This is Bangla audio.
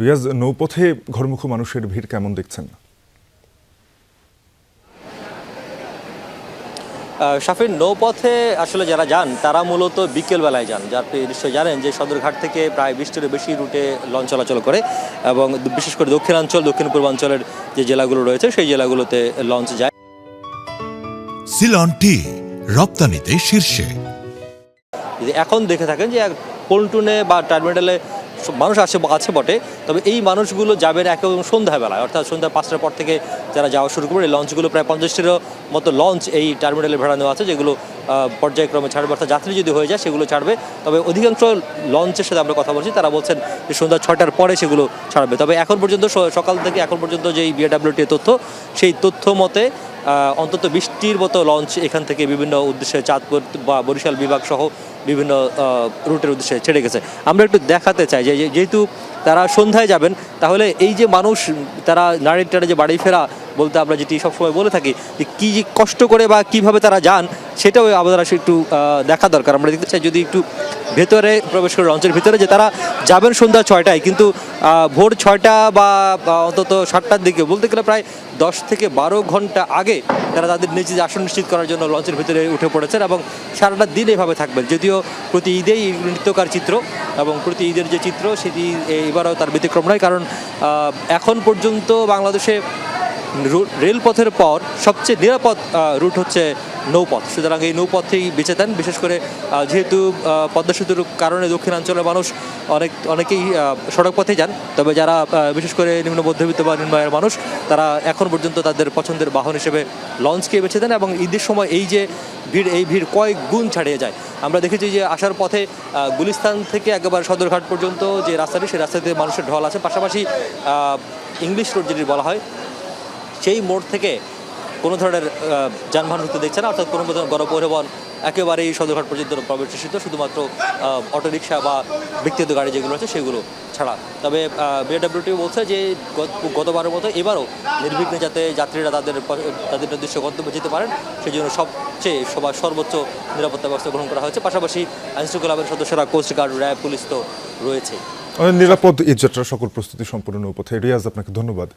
রিয়াজ, নৌপথে ঘরমুখো মানুষের ভিড় কেমন দেখছেন? শাফিন, নৌপথে আসলে যারা যান তারা মূলত বিকেলবেলায় যান। যার আপনি নিশ্চয়ই জানেন যে সদরঘাট থেকে প্রায় 20টিরও বেশি রুটে লঞ্চ চলাচল করে এবং বিশেষ করে দক্ষিণাঞ্চল দক্ষিণ পূর্বাঞ্চলের যে জেলাগুলো রয়েছে সেই জেলাগুলোতে লঞ্চ যায়। সিলন টি রপ্তানিতে শীর্ষে। যদি এখন দেখে থাকেন যে পল্টনে বা টার্মিনালে মানুষ আছে বটে, তবে এই মানুষগুলো যাবেন একদম সন্ধ্যাবেলায়, অর্থাৎ সন্ধ্যা 5টার পর থেকে যারা যাওয়া শুরু করবে। এই লঞ্চগুলো প্রায় 50টিরও মতো লঞ্চ এই টার্মিনালে ভাড়া নেওয়া আছে, যেগুলো পর্যায়ক্রমে ছাড়বে, অর্থাৎ যাত্রী যদি হয়ে যায় সেগুলো ছাড়বে। তবে অধিকাংশ লঞ্চের সাথে আমরা কথা বলছি, তারা বলছেন যে সন্ধ্যা 6টার পরে সেগুলো ছাড়বে। তবে এখন পর্যন্ত সকাল থেকে এখন পর্যন্ত যে বিএডব্লিউটি তথ্য, সেই তথ্য মতে অন্তত 20টির মতো লঞ্চ এখান থেকে বিভিন্ন উদ্দেশ্যে চাঁদপুর বা বরিশাল বিভাগ সহ বিভিন্ন রুটের উদ্দেশ্যে ছেড়ে গেছে। আমরা একটু দেখাতে চাই যে যেহেতু তারা সন্ধ্যায় যাবেন, তাহলে এই যে মানুষ তারা নারীর টারে যে বাড়ি ফেরা বলতে আমরা যেটি সবসময় বলে থাকি যে কী যে কষ্ট করে বা কীভাবে তারা যান, সেটাও আমাদের আসলে একটু দেখা দরকার। আমরা দেখতে চাই যদি একটু ভেতরে প্রবেশ করে লঞ্চের ভিতরে, যে তারা যাবেন সন্ধ্যা 6টায়, কিন্তু ভোর 6টা বা অন্তত 7টার দিকে, বলতে গেলে প্রায় 10 থেকে 12 ঘন্টা আগে তারা তাদের নিজেদের আসন নিশ্চিত করার জন্য লঞ্চের ভিতরে উঠে পড়েছেন এবং সারাটা দিন এভাবে থাকবেন। যদিও প্রতি ঈদেই নৃত্যকার চিত্র এবং প্রতি ঈদের যে চিত্র সেটি এবারও তার ব্যতিক্রম নয়, কারণ এখন পর্যন্ত বাংলাদেশে রেলপথের পর সবচেয়ে নিরাপদ রুট হচ্ছে নৌপথ। সুতরাং এই নৌপথেই বেঁচে দেন, বিশেষ করে যেহেতু পদ্মা সেতুর কারণে দক্ষিণাঞ্চলের মানুষ অনেকেই সড়ক পথে যান। তবে যারা বিশেষ করে নিম্ন মধ্যবিত্ত বা নিম্ন আয়ের মানুষ, তারা এখন পর্যন্ত তাদের পছন্দের বাহন হিসেবে লঞ্চকে বেছে দেন এবং ঈদের সময় এই যে ভিড়, এই ভিড় কয়েক গুণ ছাড়িয়ে যায়। আমরা দেখেছি যে আসার পথে গুলিস্তান থেকে একেবারে সদরঘাট পর্যন্ত যে রাস্তাটি, সেই রাস্তাতে মানুষের ঢল আছে। পাশাপাশি ইংলিশ রোড যেটি বলা হয়, সেই মোড় থেকে কোনো ধরনের যানবাহন ঢুকতে দেখছে না, অর্থাৎ কোনো গণপরিবহন একেবারেই সদরঘাট পর্যন্ত প্রবেশ নিষিদ্ধ, শুধুমাত্র অটোরিকশা বা ব্যক্তিগত গাড়ি যেগুলো আছে সেগুলো ছাড়া। তবে বিএডব্লিউটি বলছে যে গতবারের মতো এবারও নির্বিঘ্নে যাতে যাত্রীরা তাদের নির্দিষ্ট গন্তব্যে যেতে পারেন, সেই জন্য সর্বোচ্চ নিরাপত্তা ব্যবস্থা গ্রহণ করা হয়েছে। পাশাপাশি আইনশৃঙ্খলা বাহিনীর সদস্যরা, কোস্টগার্ড, র্যাব, পুলিশ তো রয়েছে। নিরাপদ ঈদ যাত্রার সকল প্রস্তুতি সম্পূর্ণ নৌপথে। রিয়াজ, আপনাকে ধন্যবাদ।